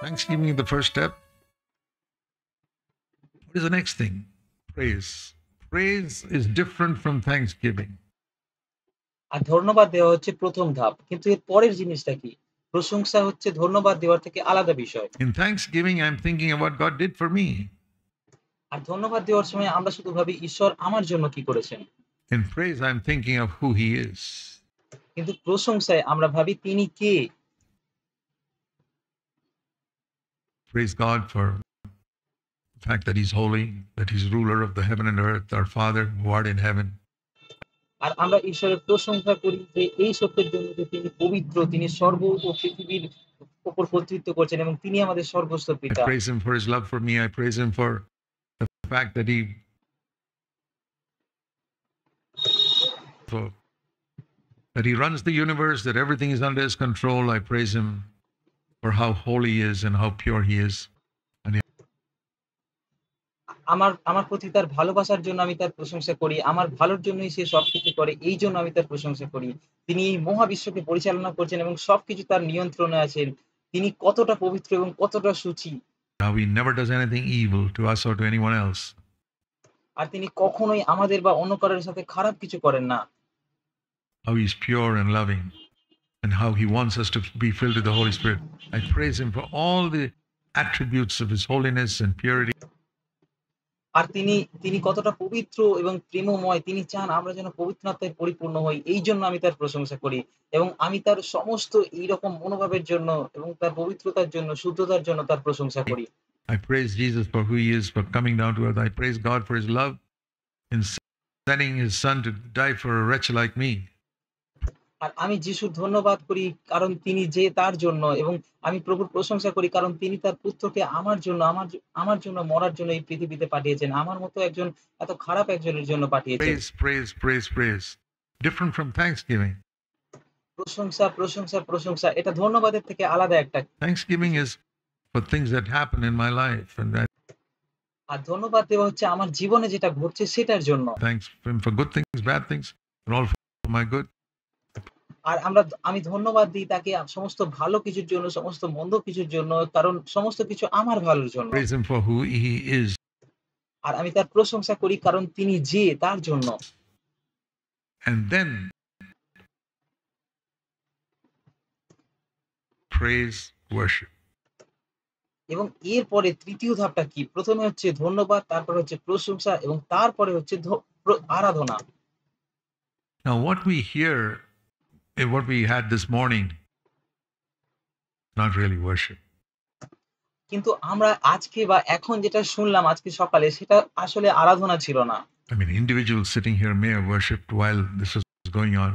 Thanksgiving is the first step. What is the next thing? Praise. Praise is different from thanksgiving. আর ধন্যবাদ দেওয়া হচ্ছে প্রথম ধাপ, কিন্তু এর পরের জিনিসটা কি? প্রশংসা হচ্ছে ধন্যবাদ দেওয়ার থেকে আলাদা বিষয়। In thanksgiving, I'm thinking of what God did for me. আর ধন্যবাদ দেওয়ার সময় আমরা শুধু ভাবি ঈশ্বর আমার জন্য কি করেছেন। In praise, I'm thinking of who He is. কিন্তু প্রশংসায় আমরা ভাবি তিনি কে। Praise God for the fact that He's holy, that He's ruler of the heaven and earth, our Father who art in heaven. আর আমরা ঈশ্বরের প্রশংসা করি যে এই সত্যের জন্য যে তিনি পবিত্র, তিনি স্বর্গ ও পৃথিবীর উপর কর্তৃত্ব করছেন এবং তিনি আমাদের সর্বস্ব I পিতা। praise Him for His love for me. I praise Him for the fact that He runs the universe, that everything is under His control. I praise Him for how holy He is and how pure He is. আমার প্রতি তার ভালোবাসার জন্য আমি তার প্রশংসা করি। আমার ভালোর জন্যই সে সবকিছু করে। এই জন্য আমি তার প্রশংসা করি। তিনি এই মহাবিশ্বকে পরিচালনা করছেন এবং সবকিছু তার নিয়ন্ত্রণে আছেন। তিনি কতটা পবিত্র এবং কতটা সূচি। How He never does anything evil to us or to anyone else. আর তিনি কখনোই আমাদের বা অন্য কারোর সাথে খারাপ কিছু করেন না। How He's pure and loving, and how He wants us to be filled with the Holy Spirit. I praise Him for all the attributes of His holiness and purity. আর তিনি কতটা পবিত্র এবং প্রেমময়, তিনি চান আমরা যেন পবিত্র আত্মায় পরিপূর্ণ হই। এই জন্য আমি তার প্রশংসা করি এবং আমি তার সমস্ত এইরকম মনোভাবের জন্য এবং তার পবিত্রতার জন্য, শুদ্ধতার জন্য তার প্রশংসা করি। I praise Jesus for who He is, for coming down to earth. I praise God for His love in sending His Son to die for a wretch like me. আর আমি যিশুর ধন্যবাদ করি কারণ তিনি যে তার জন্য, এবং আমি প্রভুর প্রশংসা করি কারণ তিনি তার পুত্রকে আমার জন্য মরার জন্য এই পৃথিবীতে পাঠিয়েছেন। আমার মতো একজন এত খারাপ একজনের জন্য পাঠিয়েছেন। Praise, praise, praise, praise. Different from thanksgiving. প্রশংসা, প্রশংসা, প্রশংসা এটা ধন্যবাদের থেকে আলাদা একটা। Thanksgiving is for things that happen in my life, and I আর ধন্যবাদ দেওয়া হচ্ছে আমার জীবনে যেটা ঘটছে সেটার জন্য। thanks Him for good things, bad things, but all for my good. আর আমি ধন্যবাদ দিই তাকে সমস্ত ভালো কিছুর জন্য, সমস্ত মন্দ কিছুর জন্য, কারণ সমস্ত কিছু আমার ভালোর জন্য। Praise Him for who He is. আর আমি তার প্রশংসা করি কারণ তিনি যে তার জন্য। And then praise, worship. এবং এরপরে তৃতীয় ধাপটা কি? প্রথমে হচ্ছে ধন্যবাদ, তারপরে হচ্ছে প্রশংসা এবং তারপরে হচ্ছে আরাধনা। Now, what we hear, what we had this morning, not really worship. কিন্তু আমরা আজকে বা এখন যেটা শুনলাম আজকে সকালে সেটা আসলে আরাধনা ছিল না। I mean, individuals sitting here may have worshipped while this was going on.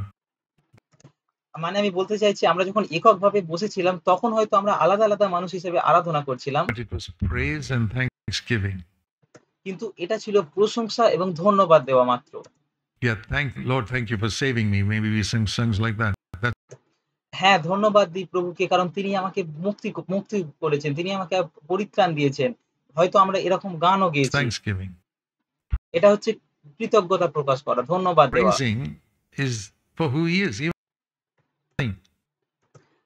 মানে আমি বলতে চাইছি আমরা যখন এককভাবে বসেছিলাম তখন হয়তো আমরা আলাদা, আলাদা মানুষ হিসেবে আরাধনা করছিলাম। But it was praise and thanksgiving. কিন্তু এটা ছিল প্রশংসা এবং ধন্যবাদ দেওয়া মাত্র। Yeah, Lord, thank you for saving me. Maybe we sing songs like that. হ্যাঁ, ধন্যবাদ দিই প্রভুকে কারণ তিনি আমাকে মুক্তি করেছেন। তিনি আমাকে পরিত্রাণ দিয়েছেন। হয়তো আমরা এরকম গানও গেয়েছি। Thanksgiving. এটা হচ্ছে কৃতজ্ঞতা প্রকাশ করা, ধন্যবাদ দেওয়া। Praising is for who He is.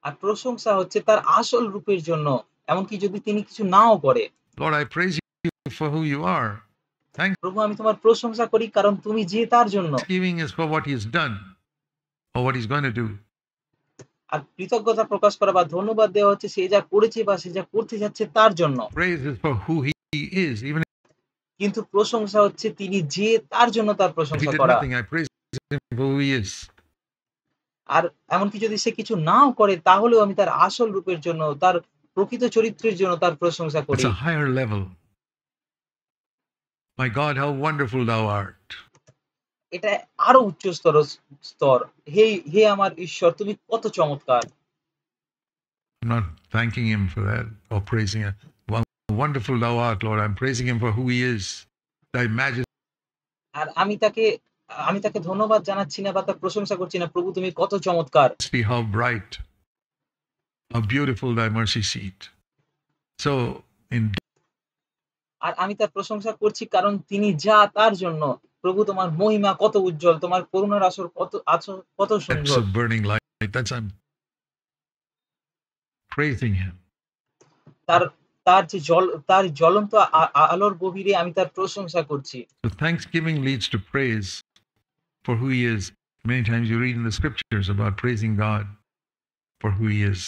আর প্রশংসা হচ্ছে তার আসল রূপের জন্য, এমনকি যদি তিনি কিছু নাও করে। Lord, I praise you for who you are. প্রভু, আমি তোমার প্রশংসা করি কারণ তুমি যে তার জন্য। Thanksgiving is for what He has done or what He's going to do. আর কৃতজ্ঞতা প্রকাশ করা বা ধন্যবাদ দেওয়া হচ্ছে সে যা করেছে বা সে যা করতে যাচ্ছে তার জন্য। Praise is for who He is, even কিন্তু প্রশংসা হচ্ছে তিনি যে তার জন্য তার if He প্রশংসা did করা। nothing. I praise Him for who He is. আর এমনকি যদি সে কিছু নাও করে তাহলেও আমি তার আসল রূপের জন্য, তার প্রকৃত চরিত্রের জন্য তার প্রশংসা করি। It's a higher level. My God, how wonderful Thou art. এটা আরো উচ্চ স্তর। হে আমার ঈশ্বর, তুমি কত চমৎকার। I'm not thanking Him for that or praising Him. Wonderful Thou art, Lord. I'm praising Him for who He is. Thy majesty. আর আমি তাকে ধন্যবাদ জানাচ্ছি না বা তার প্রশংসা করছি না। প্রভু, তুমি কত চমৎকার। How bright, how beautiful Thy mercy seat. So আর আমি তার প্রশংসা করছি কারণ তিনি যা তার জন্য। প্রভু, তোমার মহিমা কত উজ্জ্বল, তোমার করুণার আসর কত সুন্দর। burning light. That's I'm praising Him. তার তার যে তার জ্বলন্ত আলোর গভীরে আমি তার প্রশংসা করছি। So thanksgiving leads to praise for who he is. Many times you read in the scriptures about praising God for who he is.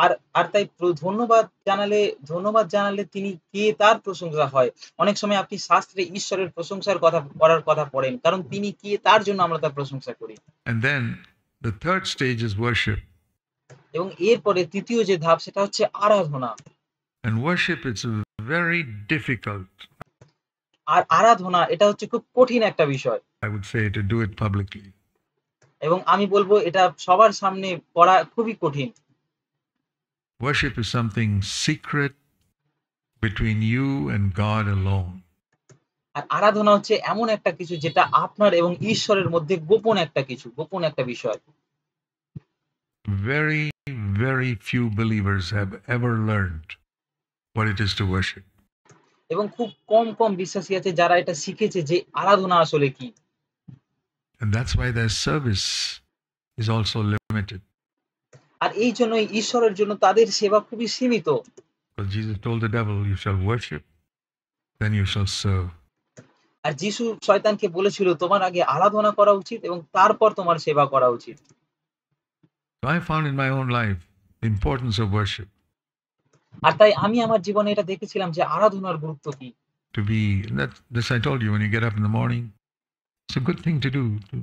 আর আর তাই ধন্যবাদ জানালে তিনি কে তার প্রশংসা হয়। অনেক সময় আপনি শাস্ত্রে ঈশ্বরের প্রশংসার কথা করার কথা পড়েন। কারণ তিনি কে তার জন্য আমরা তার প্রশংসা করি। And then the third stage is worship. এবং এরপরে ৩য় যে ধাপ সেটা হচ্ছে আরাধনা। And worship is very difficult, আর আরাধনা এটা হচ্ছে খুব কঠিন একটা বিষয়। I would say, to do it publicly. এবং আমি বলব এটা সবার সামনে করা খুবই কঠিন। Worship is something secret between you and God alone. আর আরাধনা হচ্ছে এমন একটা কিছু যেটা আপনার এবং ঈশ্বরের মধ্যে গোপন একটা বিষয়। Very, very few believers have ever learned what it is to worship. এবং খুব কম বিশ্বাসী আছে যারা এটা শিখেছে যে আরাধনা আসলে কি। And that's why their service is also limited. আর এই জন্যই ঈশ্বরের জন্য তাদের সেবা খুবই সীমিত। Because Jesus told the devil, you shall worship, then you shall serve. আর যিশু শয়তানকে বলেছিল তোমার আগে আরাধনা করা উচিত এবং তারপর তোমার সেবা করা উচিত। So I found in my own life the importance of worship. আর তাই আমি আমার জীবনে এটা দেখেছিলাম যে আরাধনার গুরুত্ব কি। To be, this I told you, when you get up in the morning, it's a good thing to do. To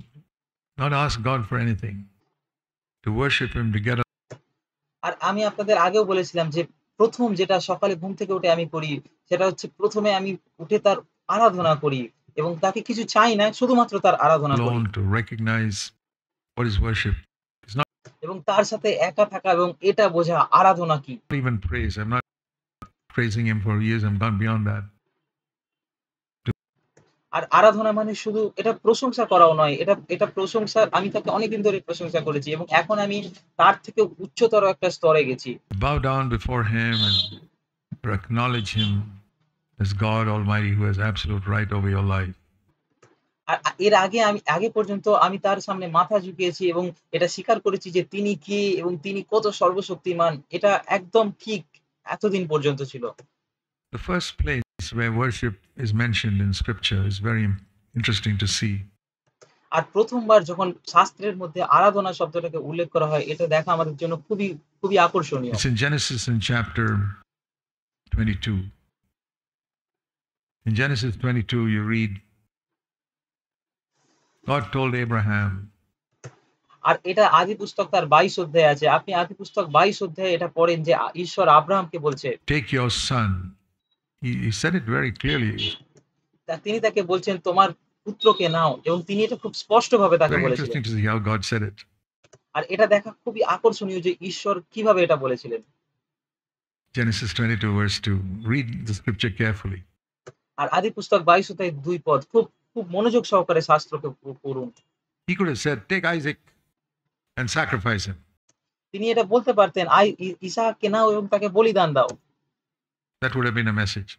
not ask God for anything. To worship Him, to get up. আর আমি আপনাদের আগেও বলেছিলাম যে প্রথম যেটা সকালে ঘুম থেকে উঠে আমি করি সেটা হচ্ছে প্রথমে আমি উঠে তার আরাধনা করি এবং তাকে কিছু চাই না, শুধুমাত্র তার আরাধনা করি Alone to recognize what is worship. It's not এবং তার সাথে একা থাকা এবং এটা বোঝা আরাধনা কি। even praise. I'm not praising Him for years. I'm gone beyond that. আর আরাধনা মানে শুধু এটা প্রশংসা করাও নয়, এটা প্রশংসা আমি তাকে অনেকদিন ধরে প্রশংসা করেছি এবং এখন আমি তার থেকে উচ্চতর একটা স্তরে গেছি। Bow down before Him and acknowledge Him as God Almighty who has absolute right over your life. আর এর আগে পর্যন্ত আমি তার সামনে মাথা ঝুঁকিয়েছি এবং এটা স্বীকার করেছি যে তিনি কে এবং তিনি কত সর্বশক্তিমান। এটা একদম ঠিক এতদিন পর্যন্ত ছিল। The first place where worship is mentioned in Scripture is very interesting to see. আর প্রথমবার যখন শাস্ত্রের মধ্যে আরাধনা শব্দটাকে উল্লেখ করা হয় এটা দেখা আমাদের জন্য খুবই আকর্ষণীয়। It's in Genesis in chapter 22. In Genesis 22, you read, God told Abraham, আর এটা আদি পুস্তক তার ২২ অধ্যায়ে আছে। আপনি আদি পুস্তক ২২ অধ্যায়ে এটা পড়েন যে ঈশ্বর আব্রাহামকে বলছে, take your son. He said it very clearly, তিনি তাকে বলছেন তোমার পুত্রকে নাও এবং তিনি এটা খুব স্পষ্টভাবে তাকে very বলেছিলেন। interesting to see how God said it. আর এটা দেখা খুবই আকর্ষণীয় যে ঈশ্বর কিভাবে এটা বলেছিলেন। Genesis 22, verse 2. Read the scripture carefully. আর আদি পুস্তক ২২ অধ্যায় ২ পদ খুব মনোযোগ সহকারে শাস্ত্রকে পড়ুন। He could have said, take Isaac and sacrifice him. তিনি এটা বলতে পারতেন, ইসাহাককে নাও এবং তাকে বলিদান দাও। That would have been a message.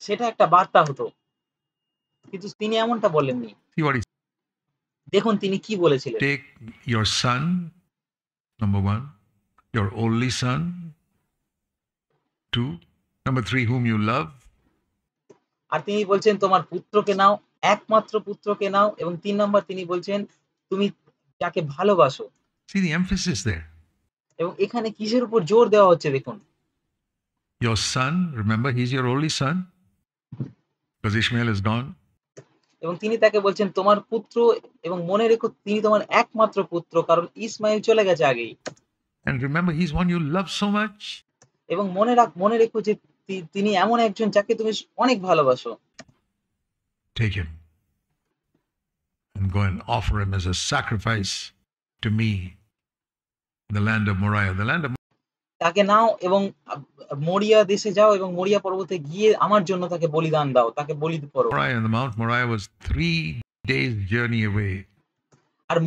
সেটা একটা বার্তা হতো। কিন্তু তিনি এমনটা বলেননি। See what he said. দেখুন তিনি কি বলেছিলেন। Take your son, number one, your only son, two, number three, whom you love, আর তিনি বলছেন তোমার পুত্রকে নাও, একমাত্র পুত্রকে নাও এবং ৩ নাম্বার তিনি বলছেন তুমি যাকে ভালোবাসো। see the emphasis there. এবং এখানে কিসের উপর জোর দেওয়া হচ্ছে দেখুন। Your son, remember, he's your only son because Ishmael is gone. এবং তিনি তাকে বলছেন তোমার পুত্র এবং মনে রেখো তিনি তোমার একমাত্র পুত্র কারণ ইসমাইল চলে গেছে আগেই। And remember, he's one you love so much. এবং মনে রেখো যে তিনি এমন একজন যাকে তুমি অনেক ভালোবাসো। Take him and go and offer him as a sacrifice to me in the land of Moriah. The land of তাকে নাও এবং মরিয়া দেশে যাও এবং মরিয়া পর্বতে গিয়ে আমার জন্য তাকে বলিদান দাও, তাকে বলি করো। Moriah, and the Mount Moriah was 3 days journey away. আর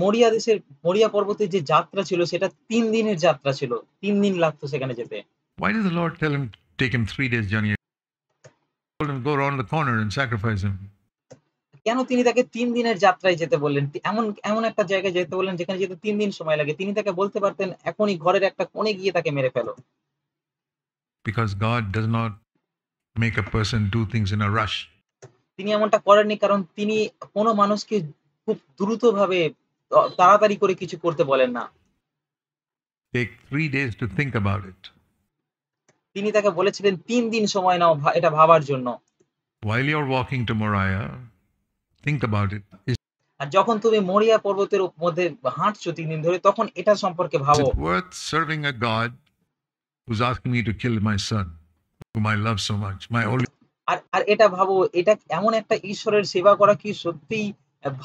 মরিয়া পর্বতে যে যাত্রা ছিল সেটা ৩ দিনের যাত্রা ছিল। ৩ দিন লাগতো সেখানে যেতে। Why did the Lord tell him take him 3 days journey? He told him go around the corner and sacrifice him. কেন তিনি তাকে ৩ দিনের যাত্রায় যেতে বললেন? এমন একটা জায়গায় যেতে বললেন যেখানে যেতে ৩ দিন সময় লাগে। তিনি তাকে বলতে পারতেন এখনই ঘরের একটা কোণে গিয়ে তাকে মেরে ফেলো। because God does not make a person do things in a rush. তিনি এমনটা করেননি কারণ তিনি কোন মানুষকে খুব দ্রুতভাবে তাড়াতাড়ি করে কিছু করতে বলেন না। Take 3 days to think about it. তিনি তাকে বলেছিলেন ৩ দিন সময় নাও এটা ভাবার জন্য। While you're walking to Moriah, think about it. আর যখন তুমি মরিয়া পর্বতের মধ্যে হাঁটছো ৩ দিন ধরে তখন এটা সম্পর্কে Is ভাবো। it worth serving a God who's asking me to kill my son, whom I love so much, my only আর এটা ভাবো, এটা এমন একটা ঈশ্বরের সেবা করা কি সত্যিই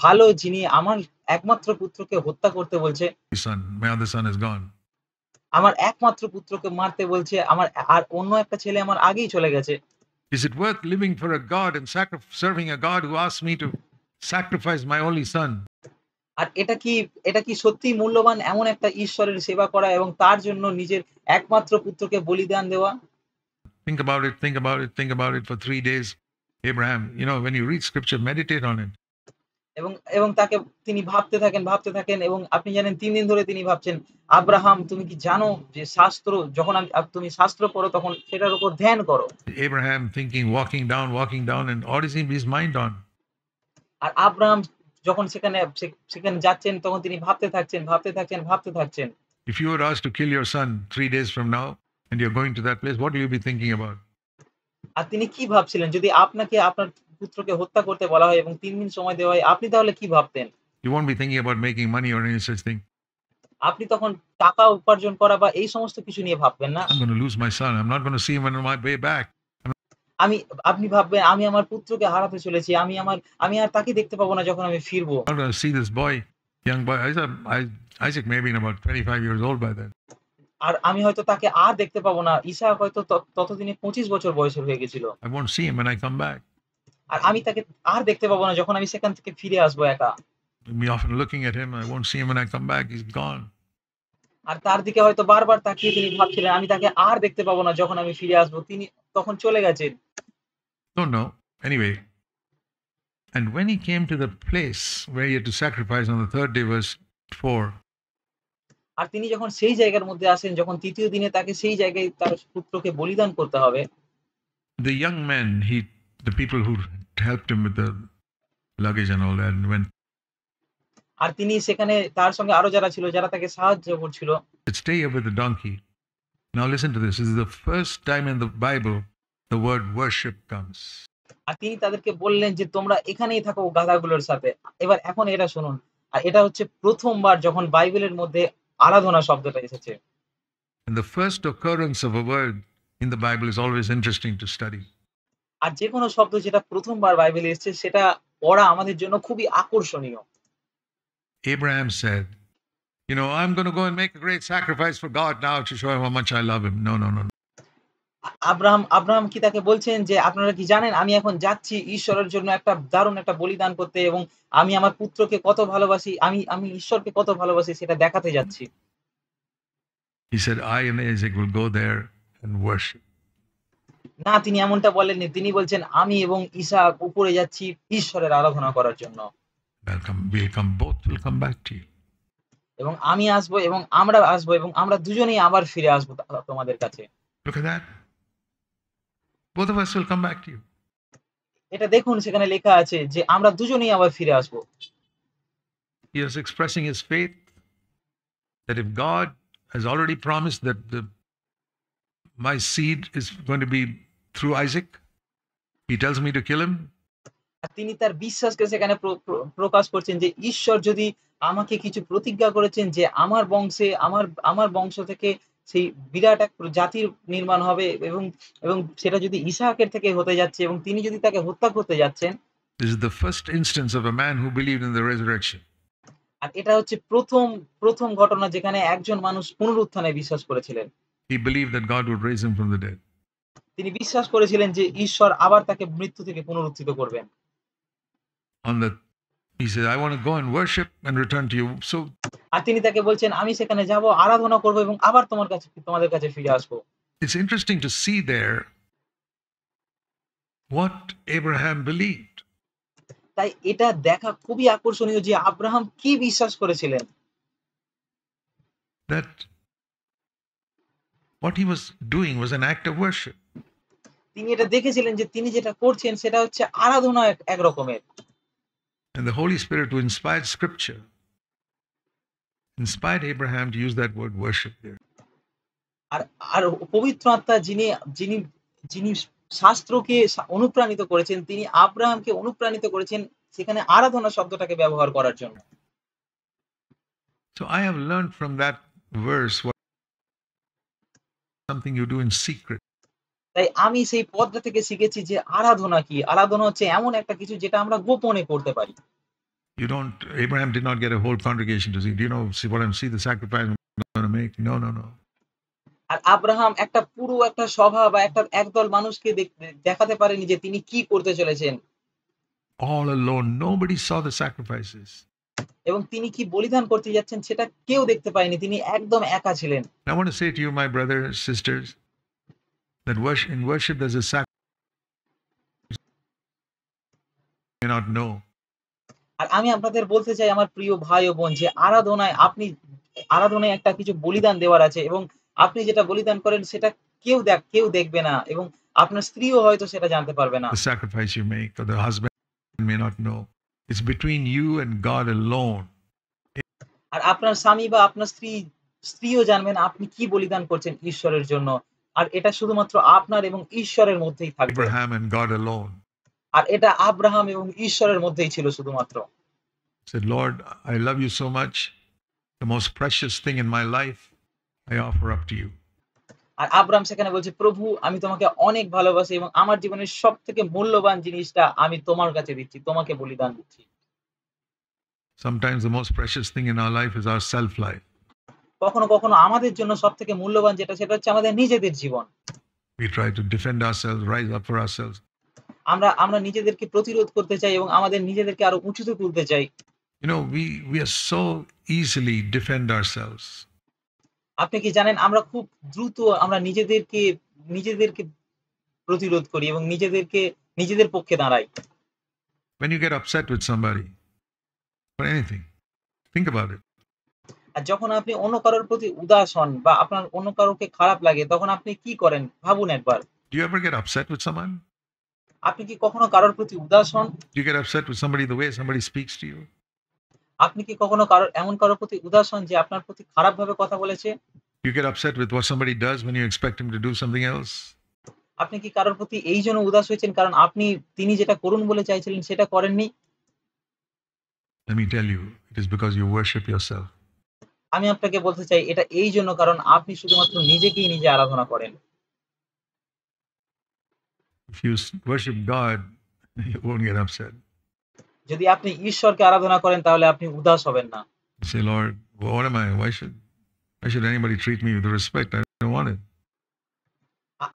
ভালো, যিনি আমার একমাত্র পুত্রকে হত্যা করতে বলছে? son? My other son is gone. আমার একমাত্র পুত্রকে মারতে বলছে, আমার আর অন্য একটা ছেলে আমার আগেই চলে গেছে। Is it worth living for a God and serving a God who asks me to sacrifice my only son? আর এটা কি সত্যিই মূল্যবান এমন একটা ঈশ্বরের সেবা করা এবং তার জন্য নিজের একমাত্র পুত্রকে বলিদান দেওয়া? Think about it, think about it, think about it for 3 days. Abraham, when you read scripture, meditate on it. এবং তাকে তিনি ভাবতে থাকেন এবং আপনি জানেন ৩ দিন ধরে তিনি ভাবছেন, আব্রাহাম তুমি কি জানো যে শাস্ত্র যখন তুমি শাস্ত্র পড়ো তখন সেটার উপর ধ্যান করো। Abraham thinking, walking down, and what is in his mind on? আর আব্রাহাম যখন সেখানে যাচ্ছেন তখন তিনি ভাবতে থাকছেন। If you were asked to kill your son 3 days from now, and you're going to that place, what will you be thinking about? আর তিনি কি ভাবছিলেন যদি আপনাকে আপনার পুত্রকে হত্যা করতে বলা হয় এবং ৩ দিন সময় দেওয়া হয়, আপনি তাহলে কি ভাবতেন? You won't be thinking about making money or any such thing. আপনি তখন টাকা উপার্জন করা বা এই সমস্ত কিছু নিয়ে ভাববেন না। I'm going to lose my son. I'm not going to see him on my way back. আপনি ভাববেন আমি আমার পুত্রকে হারাতে চলেছি। আমি আর তাকে দেখতে পাবো না যখন আমি ফিরবো। I'm not going to see this boy, young boy. Isaac may be about 25 years old by then. আর আমি হয়তো তাকে আর দেখতে পাবো না। ইসহাক হয়তো ততদিনে ২৫ বছর বয়সের হয়ে গেছিল। I won't see him when I come back. আর আমি তাকে আর দেখতে পাবো না যখন আমি সেখান থেকে ফিরে আসবো একা। Me often looking at him. I won't see him when I come back. He's gone. আর তার দিকে হয়তো বারবার তাকিয়ে তিনি ভাবছিলেন আমি তাকে আর দেখতে পাবো না যখন আমি ফিরে আসবো। তিনি তখন চলে গেছেন। Don't know. Anyway, and when he came to the place where he had to sacrifice on the third day, verse 4, আর তিনি যখন সেই জায়গার মধ্যে আসেন, যখন ৩য় দিনে তাকে সেই জায়গায় তার পুত্রকে বলিদান করতে হবে। the young men, the people who helped him with the luggage and all that, went, আর তিনি সেখানে তার সঙ্গে আরো যারা ছিল, যারা তাকে সাহায্য করছিল। stay here with the donkey. Now listen to this. This is the first time in the Bible the word worship comes. আর তিনি তাদেরকে বললেন যে তোমরা এখানেই থাকো গাধাগুলোর সাথে। এখন এটা শুনুন। আর এটা হচ্ছে প্রথমবার যখন বাইবেলের মধ্যে আরাধনা শব্দটা এসেছে। And the first occurrence of a word in the Bible is always interesting to study. আর যেকোনো শব্দ যেটা প্রথমবার বাইবেলে এসেছে সেটা পড়া আমাদের জন্য খুবই আকর্ষণীয়। Abraham said, I'm going to go and make a great sacrifice for God now to show him how much I love him. No. Abraham কি তাকে বলছেন যে আপনারা কি জানেন আমি এখন যাচ্ছি ঈশ্বরের জন্য একটা দারুণ একটা বলিদান করতে এবং আমি আমার পুত্রকে কত ভালোবাসি, আমি ঈশ্বরকে কত ভালোবাসি সেটা দেখাতে যাচ্ছি। He said, I and Isaac will go there and worship. না, তিনি এমনটা বলেননি। তিনি বলছেন আমি এবং ইসহাক উপরে যাচ্ছি ঈশ্বরের আরাধনা করার জন্য। Both will come back to you. এবং আমি আসবো এবং আমরা আসবো এবং আমরা দুজনেই আবার ফিরে আসবো তোমাদের কাছে। Look at that. Both of us will come back to you. এটা দেখুন সেখানে লেখা আছে যে আমরা দুজনেই আবার ফিরে আসবো। He is expressing his faith that if God has already promised that my seed is going to be through Isaac, he tells me to kill him. তিনি তার বিশ্বাসকে সেখানে প্রকাশ করছেন যে ঈশ্বর যদি আমাকে কিছু প্রতিজ্ঞা করেছেন যে আমার বংশ থেকে সেই বিরাট এক জাতির নির্মাণ হবে এবং সেটা যদি ইসহাকের থেকে হতে যাচ্ছে এবং তিনি যদি তাকে হত্যা করতে যাচ্ছেন। This is the first instance of a man who believed in the resurrection. আর এটা হচ্ছে প্রথম ঘটনা যেখানে একজন মানুষ পুনরুত্থানে বিশ্বাস করেছিলেন। He believed that God would raise him from the dead. তিনি বিশ্বাস করেছিলেন যে ঈশ্বর আবার তাকে মৃত্যু থেকে পুনরুত্থিত করবেন। He said, I want to go and worship and return to you. So আর তিনি তাকে বলছেন আমি সেখানে যাব, আরাধনা করব এবং আবার তোমাদের কাছে ফিরে আসব। It's interesting to see there what Abraham believed. তাই এটা দেখা খুবই আকর্ষণীয় যে আব্রাহাম কি বিশ্বাস করেছিলেন। That What he was doing was an act of worship. তিনি এটা দেখেছিলেন যে তিনি যেটা করছেন সেটা হচ্ছে আরাধনা এক রকমের। And the Holy Spirit, who inspired Scripture, inspired Abraham to use that word worship there. আর আর পবিত্র আত্মা যিনি যিনি যিনি শাস্ত্রকে অনুপ্রাণিত করেছেন, তিনি আব্রাহামকে অনুপ্রাণিত করেছেন সেখানে আরাধনা শব্দটাকে ব্যবহার করার জন্য। So I have learned from that verse what something you do in secret. তাই আমি সেই পদটা থেকে শিখেছি যে আরাধনা কি? আরাধনা হচ্ছে এমন একটা কিছু যেটা আমরা গোপনে করতে পারি। You don't. Abraham did not get a whole congregation to see. Do you know? See what I'm see the sacrifice I'm going to make? No, no, no. R Abraham একটা পুরো একটা সভা বা একদল মানুষকে দেখাতে পারেনি যে তিনি কি করতে চলেছেন। All alone, nobody saw the sacrifices. এবং তিনি কি বলিদান করতে যাচ্ছেন সেটা কেউ দেখতে পায়নি। তিনি একদম একা ছিলেন। I want to say to you, my brothers, sisters, that in worship there's a sacrifice you may not know. আর আমি আপনাদের বলতে চাই আমার প্রিয় ভাই ও বোন যে আরাধনায় একটা কিছু বলিদান দেওয়ার আছে এবং আপনি যেটা বলিদান করেন সেটা কেউ দেখবে না এবং আপনার স্ত্রীও হয়তো সেটা জানতে পারবে না। The sacrifice you make, or the husband may not know. It's between you and God alone. আর আপনার স্বামী বা আপনার স্ত্রীও জানবেন আপনি কি বলিদান করছেন ঈশ্বরের জন্য। আর এটা শুধুমাত্র আপনার এবং ঈশ্বরের মধ্যেই থাকবে। Abraham and God alone. আর এটা আব্রাহাম এবং ঈশ্বরের মধ্যেই ছিল শুধুমাত্র। Said, Lord, I love you so much. The most precious thing in my life, I offer up to you. আর আব্রাহাম সেখানে বলছে, প্রভু আমি তোমাকে অনেক ভালোবাসি এবং আমার জীবনের সবথেকে মূল্যবান জিনিসটা আমি তোমার কাছে দিচ্ছি, তোমাকে বলিদান দিচ্ছি। Sometimes the most precious thing in our life is our self-life. কখনো আমাদের জন্য সবথেকে মূল্যবান সেটা হচ্ছে আমাদের নিজেদের জীবন। We try to defend ourselves, rise up for ourselves. আমরা নিজেদেরকে প্রতিরোধ করতে চাই এবং আমাদের নিজেদেরকে আরো উঁচুতে তুলতে চাই। You know, we are so easily defend ourselves. আপনি কি জানেন আমরা খুব দ্রুত আমরা নিজেদেরকে প্রতিরোধ করি এবং নিজেদের পক্ষে দাঁড়াই। When you get upset with somebody for anything, think about it. আর যখন আপনি অন্য কারোর প্রতি উদাস হন বা আপনার অন্য কারোকে খারাপ লাগে তখন আপনি কি করেন ভাবুন একবার। Do you ever get upset with someone? আপনি কি কখনো কারোর প্রতি উদাস হন? Do you get upset with somebody the way somebody speaks to you? আপনি কি কখনো কারোর প্রতি উদাস হন যে আপনার প্রতি খারাপভাবে কথা বলেছে? You get upset with what somebody does when you expect him to do something else? আপনি কি কারোর প্রতি এইজন্য উদাস হয়েছেন কারণ তিনি যেটা করুন বলে চাইছিলেন সেটা করেননি? Let me tell you, it is because you worship yourself. আমি আপনাকে বলতে চাই এটা এইজন্য কারণ আপনি শুধুমাত্র নিজেকেই নিজে আরাধনা করেন। If you worship God, you won't get upset. যদি আপনি ঈশ্বরকে আরাধনা করেন তাহলে আপনি উদাস হবেন না। You say, Lord, what am I? Why should anybody treat me with respect? I don't want it.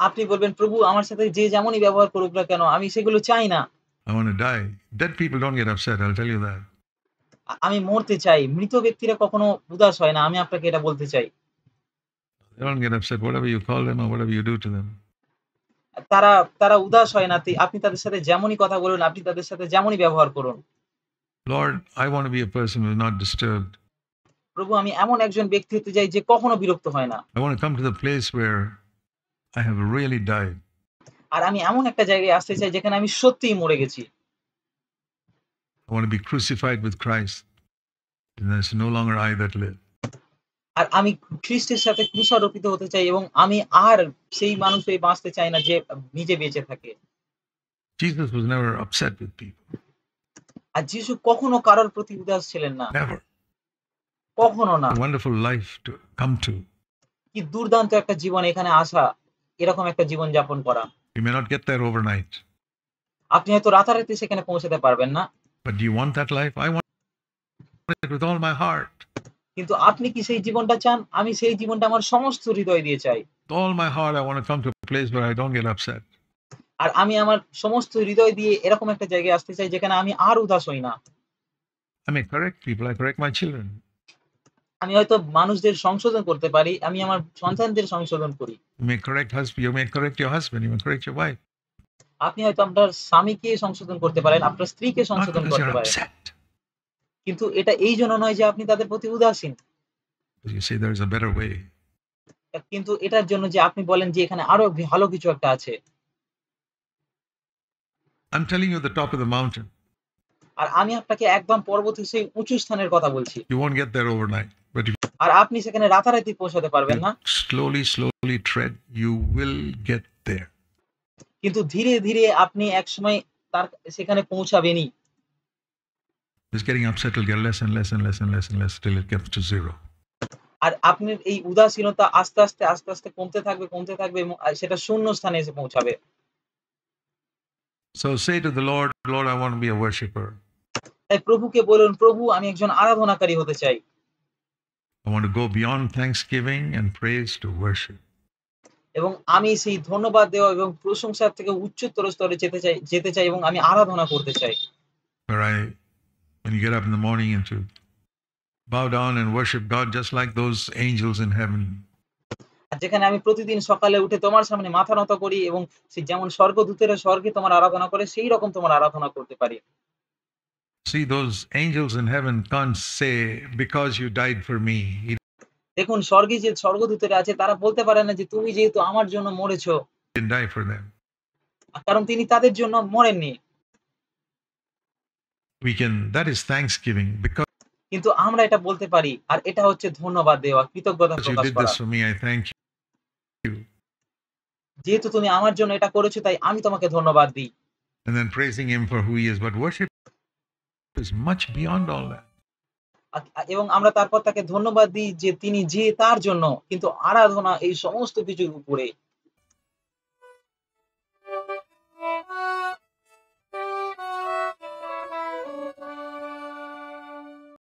আপনি বলবেন, প্রভু আমার সাথে যে যেমনই ব্যবহার করুক না কেন আমি সেগুলো চাই না। I want to die. Dead people don't get upset, I'll tell you that. আমি মরতে চাই। মৃত ব্যক্তিরা কখনো উদাস হয় না। আমি আপনাকে এটা বলতে চাই। They don't get upset, whatever you call them or whatever you do to them. তারা উদাস হয় না। আপনি তাদের সাথে যেমনই কথা বলুন, আপনি তাদের সাথে যেমনই ব্যবহার করুন। Lord, I want to be a person who is not disturbed. প্রভু আমি এমন একজন ব্যক্তি হতে চাই যে কখনো বিরক্ত হয় না। I want to come to the place where I have really died. আর আমি এমন একটা জায়গায় আসতে চাই যেখানে আমি সত্যিই মরে গেছি। I want to be crucified with Christ. And there's no longer I that live. আর আমি খ্রিস্টের সাথে ক্রুশারোপিত হতে চাই এবং আমি আর সেই মানুষ হয়ে বাঁচতে চাই না যে নিজে বেঁচে থাকে। Jesus was never upset with people. আর যিশু কখনো কারোর প্রতি উদাস ছিলেন না। Never. কখনো না। A wonderful life to come to. কি দুর্দান্ত একটা জীবন এখানে আসা, এরকম একটা জীবন যাপন করা। You may not get there overnight. আপনি হয়তো রাতারাতি সেখানে পৌঁছাতে পারবেন না। But do you want that life? I want it with all my heart. কিন্তু আপনি কি সেই জীবনটা চান? আমি সেই জীবনটা আমার সমস্ত হৃদয় দিয়ে চাই। With all my heart, I want to come to a place where I don't get upset. আর আমি আমার সমস্ত হৃদয় দিয়ে এরকম একটা জায়গায় আসতে চাই যেখানে আমি আর উদাস হই না। I may correct people. I correct my children. আমি হয়তো মানুষদের সংশোধন করতে পারি। আমি আমার সন্তানদের সংশোধন kori. You may correct husband. You may correct your husband. You may correct your wife. আপনি হয়তো আপনার স্বামীকে সংশোধন করতে পারেন, আপনার স্ত্রীকে Not সংশোধন because করতে you're পারেন। upset. কিন্তু এটা এই জন্য নয় যে আপনি তাদের প্রতি উদাসীন। You say there's a better way. কিন্তু এটার জন্য যে আপনি বলেন যে এখানে আরো ভালো কিছু একটা আছে। I'm telling you the top of the mountain. আর আমি আপনাকে একদম পর্বতের সেই উঁচু স্থানের কথা বলছি। You won't get there overnight, but if আর আপনি সেখানে রাতারাতি পৌঁছাতে পারবেন you না। slowly tread, you will get there. কিন্তু ধীরে, ধীরে আপনি একসময় তার সেখানে পৌঁছাবেনই। This getting upset will get less and less and less and less and less till it gets to zero. আর আপনার এই উদাসীনতা আস্তে, আস্তে কমতে থাকবে এবং সেটা শূন্য স্থানে এসে পৌঁছাবে। So say to the Lord, Lord, I want to be a worshipper. তাই প্রভুকে বলুন, প্রভু আমি একজন আরাধনাকারী হতে চাই। I want to go beyond thanksgiving and praise to worship. এবং আমি সেই ধন্যবাদ দেওয়া এবং প্রশংসার থেকে উচ্চতর স্তরে যেতে চাই এবং আমি আরাধনা করতে চাই। Where when you get up in the morning and to bow down and worship God just like those angels in heaven. আর যেখানে আমি প্রতিদিন সকালে উঠে তোমার সামনে মাথা নত করি এবং সেই যেমন স্বর্গদূতেরা স্বর্গে তোমার আরাধনা করে সেই রকম তোমার আরাধনা করতে পারি। See, those angels in heaven can't say, because you died for me. He দেখুন স্বর্গে যে স্বর্গদূতেরা আছে তারা বলতে পারে না যে তুমি যেহেতু আমার জন্য মরেছো, didn't die for them. কারণ তিনি তাদের জন্য মরেননি। That is thanksgiving, because কিন্তু আমরা এটা বলতে পারি আর এটা হচ্ছে ধন্যবাদ দেওয়া, কৃতজ্ঞতা you প্রকাশ did করা। this for me, I thank you. যেহেতু তুমি আমার জন্য এটা করেছো তাই আমি তোমাকে ধন্যবাদ দিই। And then praising him for who he is. But worship is much beyond all that. এবং আমরা তারপর তাকে ধন্যবাদ দিই যে তিনি যে তার জন্য, কিন্তু আরাধনা এই সমস্ত কিছুর উপরে।